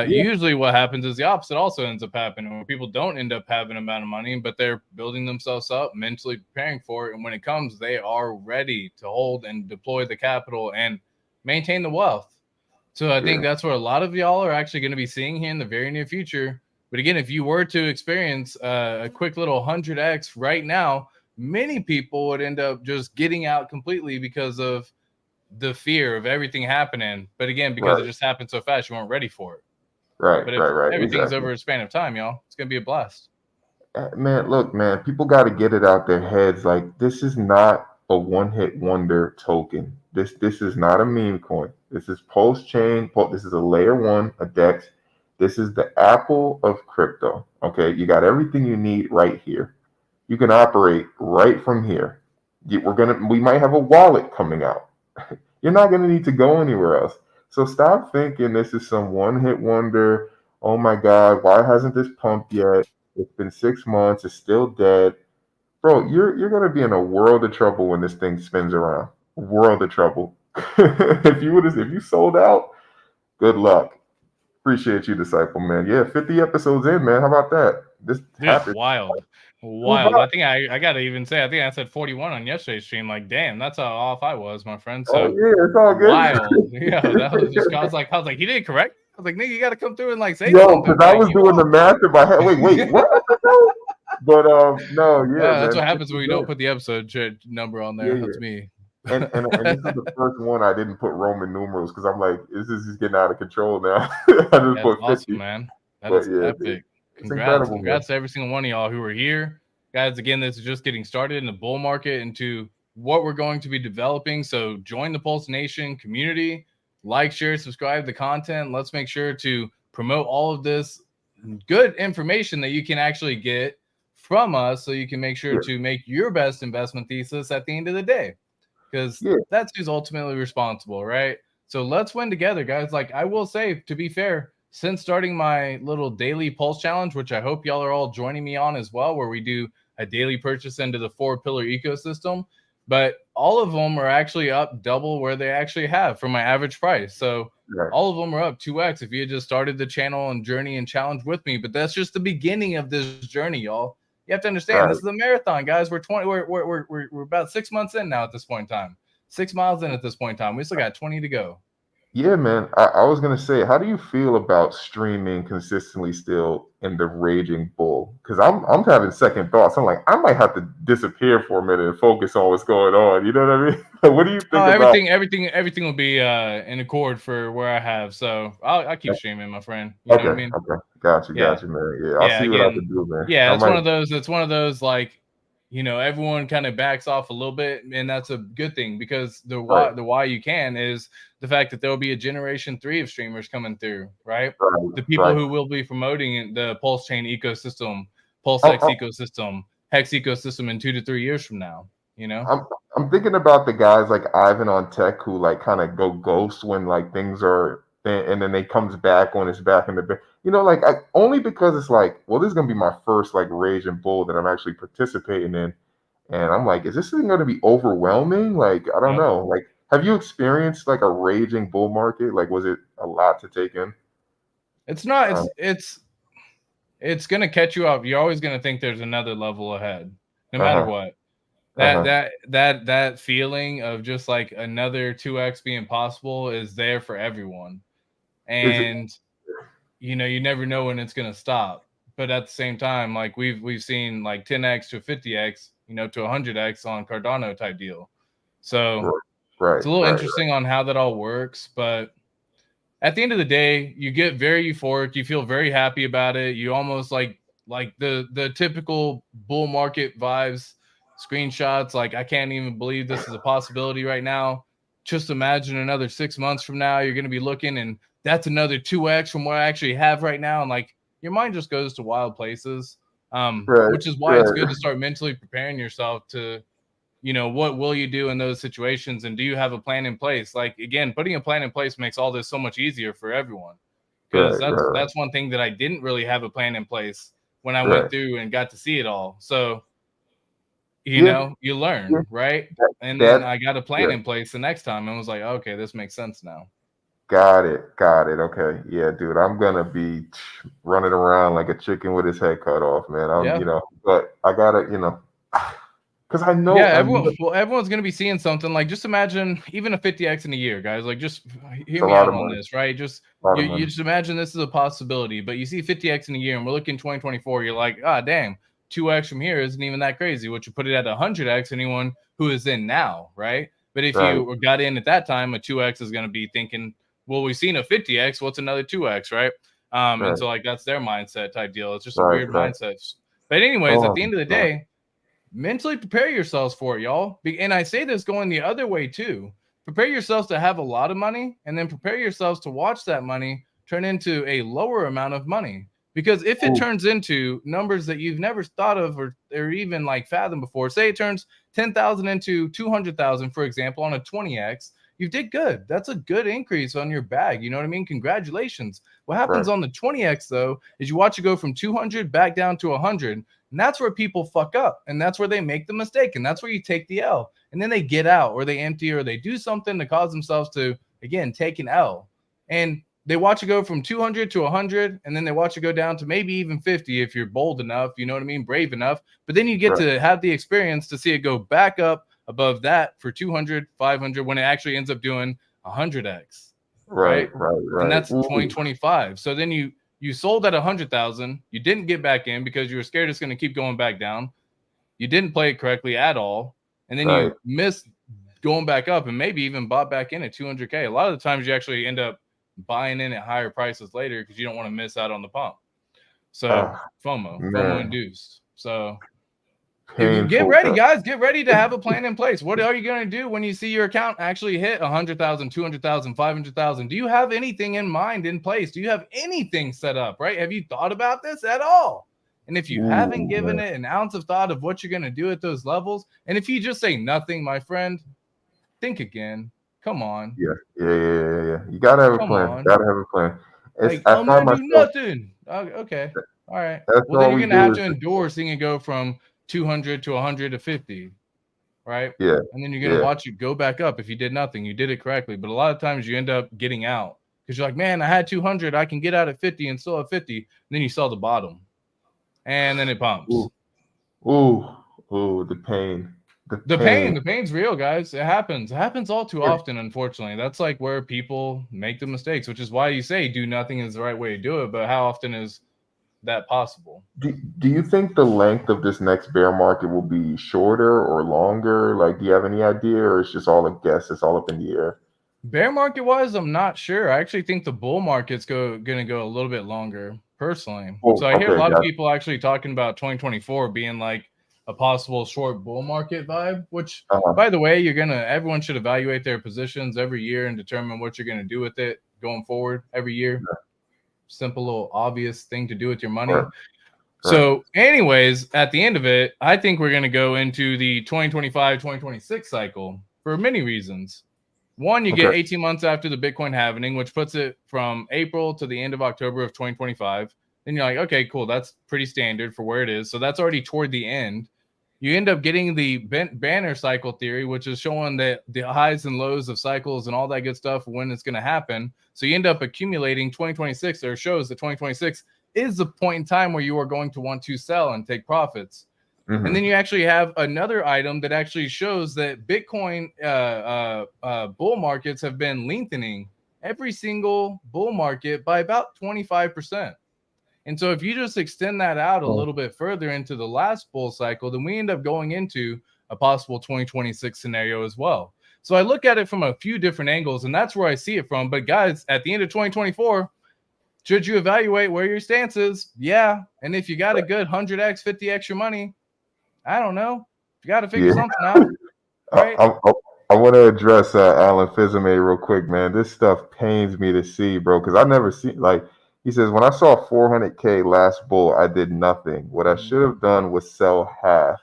Usually what happens is the opposite also ends up happening, where people don't end up having an amount of money, but they're building themselves up, mentally preparing for it. And when it comes, they are ready to hold and deploy the capital and maintain the wealth. So I think that's what a lot of y'all are actually going to be seeing here in the very near future. But again, if you were to experience a quick little 100x right now, many people would end up just getting out completely because of the fear of everything happening. But again, because it just happened so fast, you weren't ready for it. But if everything's over a span of time, y'all, it's going to be a blast. Man, look, man, people got to get it out their heads. Like, this is not a one-hit wonder token. This is not a meme coin. This is Pulsechain. This is a layer 1, a DEX. This is the Apple of crypto. Okay, you got everything you need right here. You can operate right from here. We might have a wallet coming out. You're not gonna need to go anywhere else. So stop thinking this is some one-hit wonder. Oh my God, why hasn't this pumped yet? It's been 6 months. It's still dead. Bro, you're gonna be in a world of trouble when this thing spins around. World of trouble. if you sold out, good luck. Appreciate you, Disciple, man. Yeah, 50 episodes in, man. How about that? This happened. Wild. I think I gotta even say, I think I said 41 on yesterday's stream. Like, damn, that's how off I was, my friend. So it's all good. Wild. Yeah, that was just I was like, he didn't correct me. I was like, nigga, you gotta come through and like say something. Yo, because I was doing the math in my head. Wait, what? But no, that's what happens when you don't put the episode number on there. That's me. And this is the first one I didn't put Roman numerals because I'm like, this is getting out of control now. I just put 50. Awesome, man. That is epic. Congrats to every single one of y'all who are here. Guys, again, this is just getting started in the bull market into what we're going to be developing. So join the PulseNation community, like, share, subscribe to the content. Let's make sure to promote all of this good information that you can actually get from us so you can make sure to make your best investment thesis at the end of the day. Because that's who's ultimately responsible, right? So let's win together, guys. Like, I will say, to be fair, since starting my little daily pulse challenge, which I hope y'all are all joining me on as well, where we do a daily purchase into the 4-pillar ecosystem, but all of them are actually up double where they actually have from my average price. So all of them are up 2x if you had just started the channel and journey and challenge with me. But that's just the beginning of this journey, y'all. You have to understand this is a marathon, guys. We're about 6 months in now at this point in time. 6 miles in at this point in time. We still got 20 to go. Yeah, man. I was gonna say, how do you feel about streaming consistently still in the raging bull? Because I'm having second thoughts. I'm like, I might have to disappear for a minute and focus on what's going on. You know what I mean? What do you think about everything will be in accord for where I have. So I'll keep streaming, my friend. You know what I mean? Okay. Got you, man. Yeah, I'll see what I can do, man. Yeah, it's one of those like, you know, everyone kind of backs off a little bit, and that's a good thing because the why you can is the fact that there will be a generation 3 of streamers coming through, right? The people who will be promoting the Pulsechain ecosystem, Pulsex ecosystem, HEX ecosystem in 2 to 3 years from now. You know, I'm thinking about the guys like Ivan on Tech who like kind of go ghost when like things are, and then they comes back when it's back in the, you know, like only because it's like, well, this is gonna be my first like raging bull that I'm actually participating in, and I'm like, is this thing gonna be overwhelming? Like, I don't know. Like, have you experienced like a raging bull market? Like, was it a lot to take in? It's not. It's gonna catch you up. You're always gonna think there's another level ahead, no matter what. That feeling of just like another 2x being possible is there for everyone. And you know, you never know when it's going to stop. But at the same time, like we've seen like 10x to 50x, you know, to 100x on Cardano type deal. So it's a little interesting on how that all works. But at the end of the day, you get very euphoric. You feel very happy about it. You almost like the typical bull market vibes, screenshots. Like, I can't even believe this is a possibility right now. Just imagine another 6 months from now, you're going to be looking and that's another 2x from what I actually have right now. And like, your mind just goes to wild places, which is why it's good to start mentally preparing yourself to you know, what will you do in those situations, and do you have a plan in place? Like, again, putting a plan in place makes all this so much easier for everyone, because that's one thing that I didn't really have a plan in place when I went through and got to see it all. So, you know, you learn, right? And then I got a plan in place the next time and was like, okay, this makes sense now. Got it. Okay. Yeah, dude, I'm gonna be running around like a chicken with his head cut off, man. You know, but I gotta, you know, because I know. Yeah, everyone's gonna be seeing something. Like, just imagine even a 50x in a year, guys. Like, just hear me out on this, right? Just you just imagine this is a possibility, but you see 50x in a year, and we're looking 2024. You're like, ah, damn, 2x from here isn't even that crazy. Which you put it at 100x, anyone who is in now, right? But if you got in at that time, a 2x is gonna be thinking, well, we've seen a 50x. What's another 2x, right? And so, like, that's their mindset type deal. It's just a weird mindset. But anyways, at the end of the day, mentally prepare yourselves for it, y'all. And I say this going the other way too. Prepare yourselves to have a lot of money, and then prepare yourselves to watch that money turn into a lower amount of money. Because if it turns into numbers that you've never thought of or even like fathomed before, say it turns 10,000 into 200,000, for example, on a 20x, you did good. That's a good increase on your bag. You know what I mean? Congratulations. What happens on the 20x though is you watch it go from 200 back down to 100. And that's where people fuck up, and that's where they make the mistake, and that's where you take the L, and then they get out, or they empty, or they do something to cause themselves to, again, take an L. And they watch it go from 200 to 100, and then they watch it go down to maybe even 50 if you're bold enough, you know what I mean, brave enough. But then you get to have the experience to see it go back up above that for 200, 500, when it actually ends up doing 100x. Right. And that's 2025. So then you sold at 100,000. You didn't get back in because you were scared it's going to keep going back down. You didn't play it correctly at all. And then you missed going back up and maybe even bought back in at 200K. A lot of the times you actually end up buying in at higher prices later because you don't want to miss out on the pump. So FOMO induced. So get ready, guys. Get ready to have a plan in place. What are you going to do when you see your account actually hit 100,000, 200,000, 500,000? Do you have anything in mind in place? Do you have anything set up, right? Have you thought about this at all? And if you haven't given it an ounce of thought of what you're going to do at those levels, and if you just say nothing, my friend, think again. Come on. Yeah. You got to have a plan. Got to have a plan. Like, I'm going to do nothing. Okay. All right. Well, then you're going to have to endure seeing it go from 200 to 100 to 50, right? Yeah. And then you're going to watch it go back up if you did nothing. You did it correctly. But a lot of times you end up getting out because you're like, man, I had 200. I can get out at 50 and still have 50. And then you saw the bottom. And then it pumps. The pain. The pain's real, guys. It happens. It happens all too often, unfortunately. That's like where people make the mistakes, which is why you say do nothing is the right way to do it. But how often is that possible? Do you think the length of this next bear market will be shorter or longer? Like, do you have any idea, or it's just all a guess? It's all up in the air. Bear market wise, I'm not sure. I actually think the bull market's going to go a little bit longer, personally. So I hear a lot of people actually talking about 2024 being like a possible short bull market vibe, which by the way, everyone should evaluate their positions every year and determine what you're going to do with it going forward every year. Simple little obvious thing to do with your money. So anyways, at the end of it, I think we're going to go into the 2025-2026 cycle for many reasons. One, you get 18 months after the Bitcoin halving, which puts it from April to the end of October of 2025. Then you're like, okay, cool. That's pretty standard for where it is. So that's already toward the end. You end up getting the banner cycle theory, which is showing that the highs and lows of cycles and all that good stuff when it's going to happen. So you end up accumulating 2026, or shows that 2026 is the point in time where you are going to want to sell and take profits. And then you actually have another item that actually shows that Bitcoin bull markets have been lengthening every single bull market by about 25%. And so if you just extend that out a little bit further into the last bull cycle, then we end up going into a possible 2026 scenario as well. So I look at it from a few different angles, and that's where I see it from. But guys, at the end of 2024, should you evaluate where your stance is? Yeah. And if you got a good 100x, 50x your money, I don't know. You got to figure something out. Right? I want to address Alan Fizame real quick, man. This stuff pains me to see, bro, because I never see, like, he says, when I saw 400K last bull, I did nothing. What I should have done was sell half.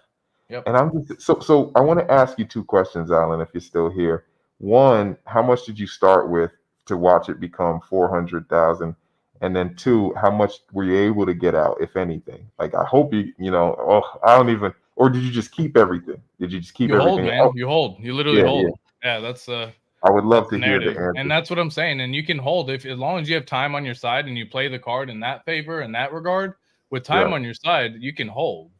Yep. And I'm just so I want to ask you two questions, Alan, if you're still here. One, how much did you start with to watch it become 400,000? And then two, how much were you able to get out, if anything? Like I hope oh, I don't even, or did you just keep everything? Did you just keep You hold, everything? man. Oh, You hold. You literally yeah, yeah. hold. Yeah, that's I would love the to hear the narrative. answer. And that's what I'm saying. And you can hold if as long as you have time on your side and you play the card in that favor in that regard, with time Right. on your side, you can hold.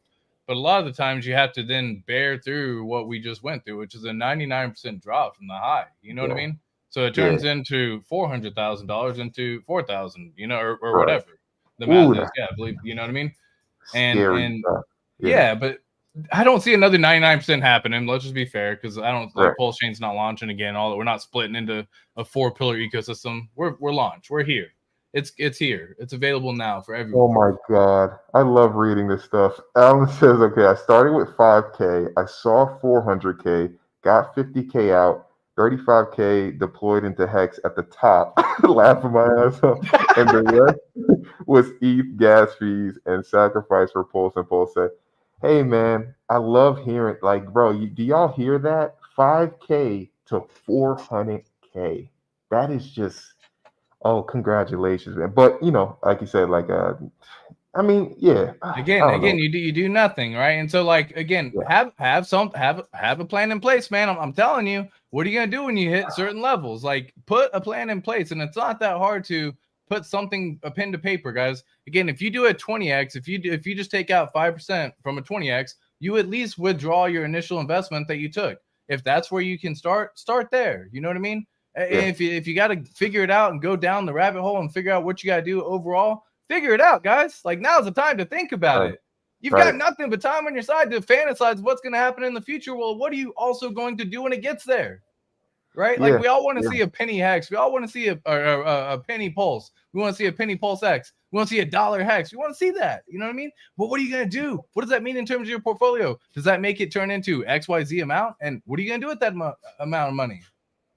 But a lot of the times you have to then bear through what we just went through, which is a 99% drop from the high. You know what I Yeah, mean? So it yeah, turns into $400,000 into 4,000, or right. whatever the math Ooh, is. that's Yeah, I believe, you know what I mean? scary And stuff. Yeah, yeah, but I don't see another 99% happening. Let's just be fair, because I don't right. like Pulsechain's not launching again. All that we're not splitting into a 4-pillar ecosystem. We're launched. We're here. It's here. It's available now for Oh everyone. my God. I love reading this stuff. Alan says, okay, I started with 5K. I saw 400K, got 50K out, 35K deployed into HEX at the top, laughing my ass off. And the rest was ETH, gas fees, and sacrifice for Pulse. And Pulse said, hey, man, I love hearing, like, bro, do y'all hear that? 5K to 400K. That is just, oh, congratulations, man. But, like you said, like, I mean, yeah, I don't Again, know. you do nothing, right? And so, like, again, Yeah, have a plan in place, man. I'm telling you, what are you gonna do when you hit certain levels? Like, put a plan in place, and it's not that hard to put something, a pen to paper, guys. Again, if you do a 20x, if you just take out 5% from a 20x, you at least withdraw your initial investment that you took. If that's where you can start there. You know what I mean? And yeah, if you got to figure it out and go down the rabbit hole and figure out what you got to do overall, figure it out, guys. Like, now's the time to think about right, it. You've got right. nothing but time on your side to fantasize what's going to happen in the future. Well, what are you also going to do when it gets there? Right? Like, Yeah, we all want to yeah, see a penny hex. We all want to see a penny pulse. We want to see a penny pulse X. We want to see a dollar hex. We want to see that. You know what I mean? But what are you going to do? What does that mean in terms of your portfolio? Does that make it turn into XYZ amount? And what are you going to do with that amount of money?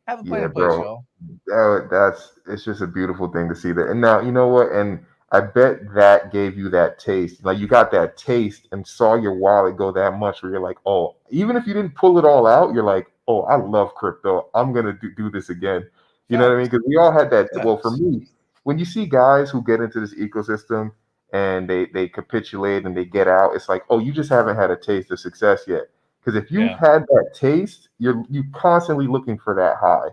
Have a plan yeah, in place, bro. y'all. It's just a beautiful thing to see that. And now, you know what? And I bet that gave you that taste. Like you got that taste and saw your wallet go that much where you're like, oh, even if you didn't pull it all out, you're like, oh, I love crypto. I'm gonna do this again. You know what I mean? Facts. Because we all had that. Well, for Facts. me, when you see guys who get into this ecosystem and they capitulate and they get out, it's like, oh, you just haven't had a taste of success yet. Because if you've Yeah. had that taste, you constantly looking for that high.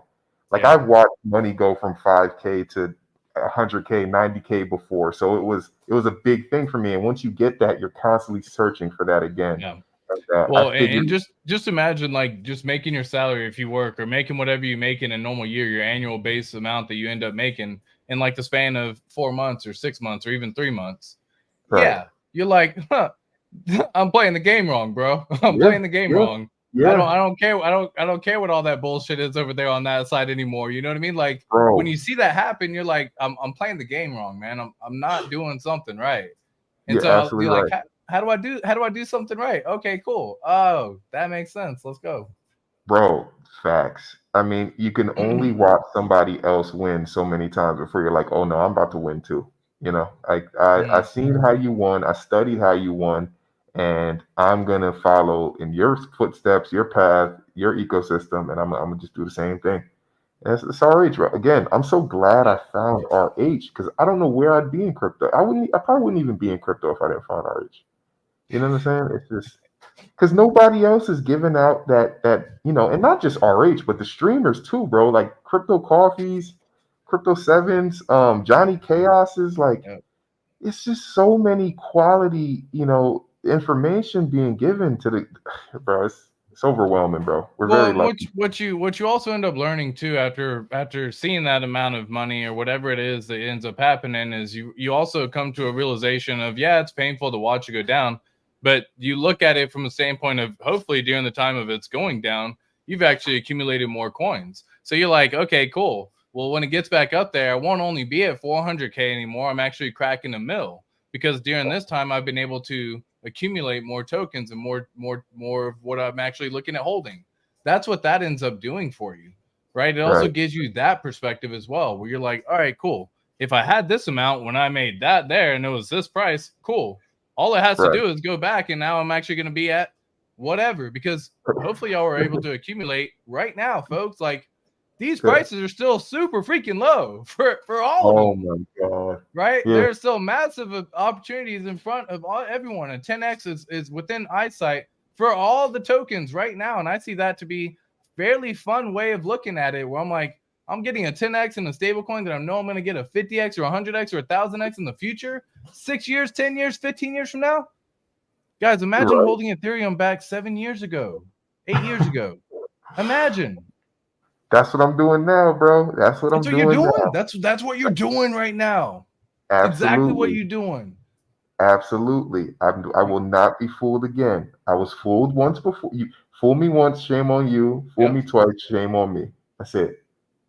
Like Yeah. I've watched money go from 5K to 100K, 90K before, so it was a big thing for me. And once you get that, you're constantly searching for that again. Yeah. And, I Well, and figured, just imagine, like, just making your salary if you work, or making whatever you make in a normal year, your annual base amount that you end up making in like the span of 4 months or 6 months or even 3 months. right? Yeah, you're like, huh, I'm playing the game wrong, bro. I'm Yeah, playing the game yeah, wrong. yeah, I don't care. I don't care what all that bullshit is over there on that side anymore. You know what I mean? Like, when bro. you see that happen, you're like, I'm playing the game wrong, man. I'm not doing something right. And You're so you're absolutely like, right, how do I do something right? Okay, cool. Oh, that makes sense. Let's go. bro. Facts. I mean, you can only watch somebody else win so many times before you're like, oh no, I'm about to win too. Like I Mhm. seen how you won, I studied how you won, and I'm gonna follow in your footsteps, your path, your ecosystem, and I'm gonna just do the same thing. And it's RH, bro. Again, I'm so glad Yeah. I found RH because I don't know where I'd be in crypto. I probably wouldn't even be in crypto if I didn't find RH. You know what I'm saying? It's just because nobody else is giving out and not just RH, but the streamers too, bro. Like Crypto Coffees, Crypto Sevens, Johnny Chaos is like, Yeah. it's just so many quality, information being given to the bro. It's overwhelming, bro. We're very Well, lucky. what you also end up learning too, after seeing that amount of money or whatever it is that ends up happening, is you also come to a realization of, yeah, it's painful to watch it go down, but you look at it from a standpoint of, hopefully during the time of it's going down, you've actually accumulated more coins. So you're like, okay, cool. Well, when it gets back up there, I won't only be at 400K anymore. I'm actually cracking a mill, because during this time I've been able to accumulate more tokens and more of what I'm actually looking at holding. That's what that ends up doing for you, right? It also Right, gives you that perspective as well, where you're like, all right, cool. If I had this amount when I made that there and it was this price, cool. All it has to right, do is go back, and now I'm actually going to be at whatever, because hopefully y'all were able to accumulate right now, folks. Like, these prices are still super freaking low for all of them. Oh my God. Right? Yeah. There's still massive opportunities in front of everyone, and 10x is within eyesight for all the tokens right now. And I see that to be fairly fun way of looking at it, where I'm like, I'm getting a 10x in a stable coin that I know I'm going to get a 50x or 100x or 1000x in the future, 6 years, 10 years, 15 years from now. Guys, imagine holding Ethereum back 7 years ago, 8 years ago. Imagine. That's what I'm doing now, bro. That's what I'm doing now. That's what you're doing right now. Absolutely. Exactly what you're doing. Absolutely. I will not be fooled again. I was fooled once before. You fool me once, shame on you. Fool me twice, shame on me. That's it.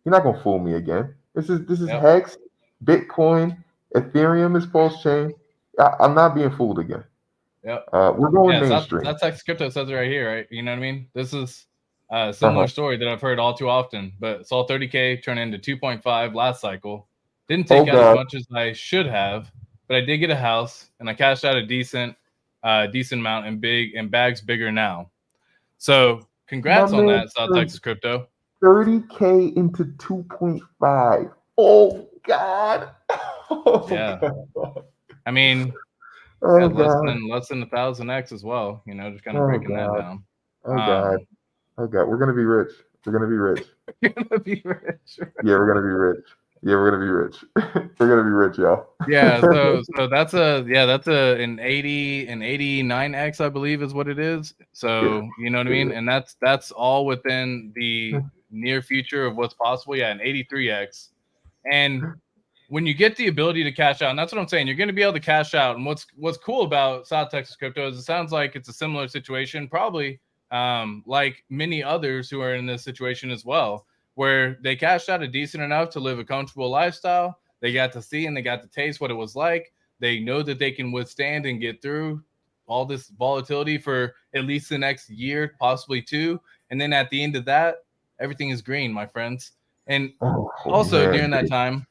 You're not gonna fool me again. This is HEX, Bitcoin, Ethereum is Pulsechain. I'm not being fooled again. Yep. We're going mainstream. That's HEX Crypto says it right here, right? You know what I mean? This is a similar story that I've heard all too often, but saw 30K turn into 2.5 last cycle. Didn't take out as much as I should have, but I did get a house and I cashed out a decent amount in bags bigger now. So congrats on that, South Texas Crypto. 30K into 2.5. Oh God. Oh, yeah. God. I mean, less than 1000x as well. You know, just kind of breaking that down. Oh God. Oh God. We're gonna be rich. We're gonna be rich. You're gonna be rich. Yeah, we're gonna be rich. Yeah, we're gonna be rich. We're gonna be rich, y'all. Yeah, so that's an 89x, I believe, is what it is. So you know what I mean, and that's all within the near future of what's possible. Yeah, an 83x, and when you get the ability to cash out, and that's what I'm saying, you're going to be able to cash out. And what's cool about South Texas Crypto is it sounds like it's a similar situation, probably like many others who are in this situation as well, where they cashed out a decent enough to live a comfortable lifestyle. They got to see and they got to taste what it was like. They know that they can withstand and get through all this volatility for at least the next year, possibly two. And then at the end of that, everything is green, my friends. And during that time,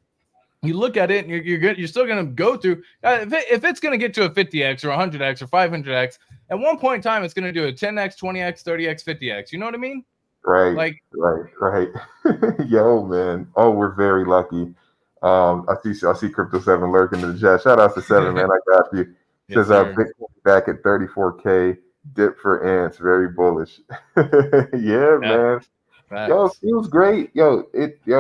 you look at it and you're still going to go through. If it's going to get to a 50x or 100x or 500x, at one point in time, it's going to do a 10x, 20x, 30x, 50x. You know what I mean? Right. Yo, man. Oh, we're very lucky. I see Crypto 7 lurking in the chat. Shout out to 7, man. I got you. Says Bitcoin back at 34K. Dip for ants. Very bullish. Yeah, man. Facts. Yo, it feels great. Yo,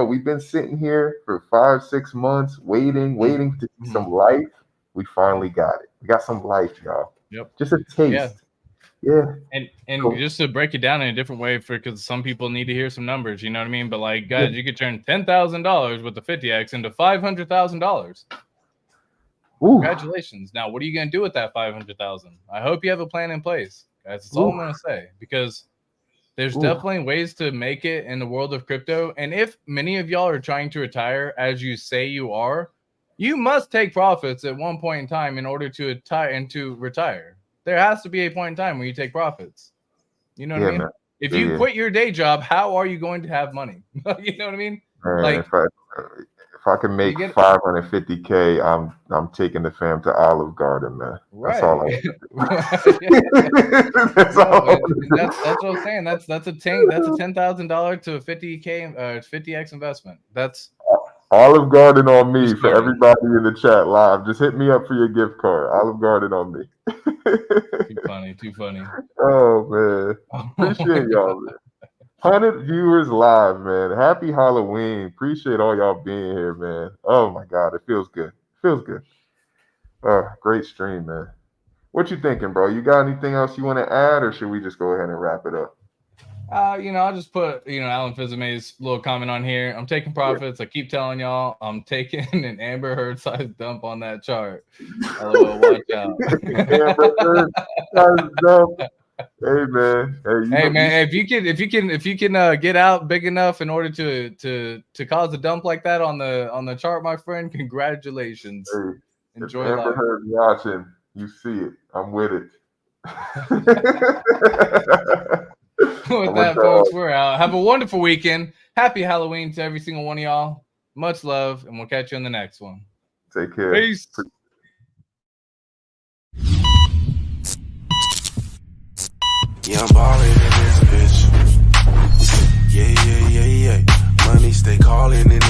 we've been sitting here for 5-6 months waiting to see some life. We finally got it. We got some life, y'all. Yep. Just a taste. Yeah. And just to break it down in a different way, because some people need to hear some numbers, you know what I mean? But like, guys, you could turn $10,000 with the 50x into $500,000. Congratulations. Now, what are you going to do with that $500,000? I hope you have a plan in place, guys. That's all I'm going to say, because there's definitely ways to make it in the world of crypto. And if many of y'all are trying to retire, as you say you are, you must take profits at one point in time in order to retire. There has to be a point in time where you take profits. You know what I mean? Man. If you quit your day job, how are you going to have money? You know what I mean? Man, like, if I can make 550K, I'm taking the fam to Olive Garden, man. Right. That's all I that's what I'm saying. That's a $10,000 to a 50x investment. That's Olive Garden on me for everybody in the chat live. Just hit me up for your gift card. Olive Garden on me. Too funny. Oh man, appreciate y'all, man. 100 viewers live, man. Happy Halloween. Appreciate all y'all being here, man. Oh my God, it feels good. Great stream, man. What you thinking, bro? You got anything else you want to add, or should we just go ahead and wrap it up? I'll just put, Alan Fizamay's little comment on here. I'm taking profits. I keep telling y'all, I'm taking an Amber Heard size dump on that chart. LOL, watch out. Amber Heard size dump. Hey man. If you can get out big enough in order to cause a dump like that on the chart, my friend, congratulations. Hey, enjoy if Amber life. Heard watching, you see it. I'm with it. With that, folks, we're out. Have a wonderful weekend. Happy Halloween to every single one of y'all. Much love, and we'll catch you in the next one. Take care. Peace. Yeah, I'm ballin' in this bitch. Yeah, yeah, yeah, yeah. Money stay calling in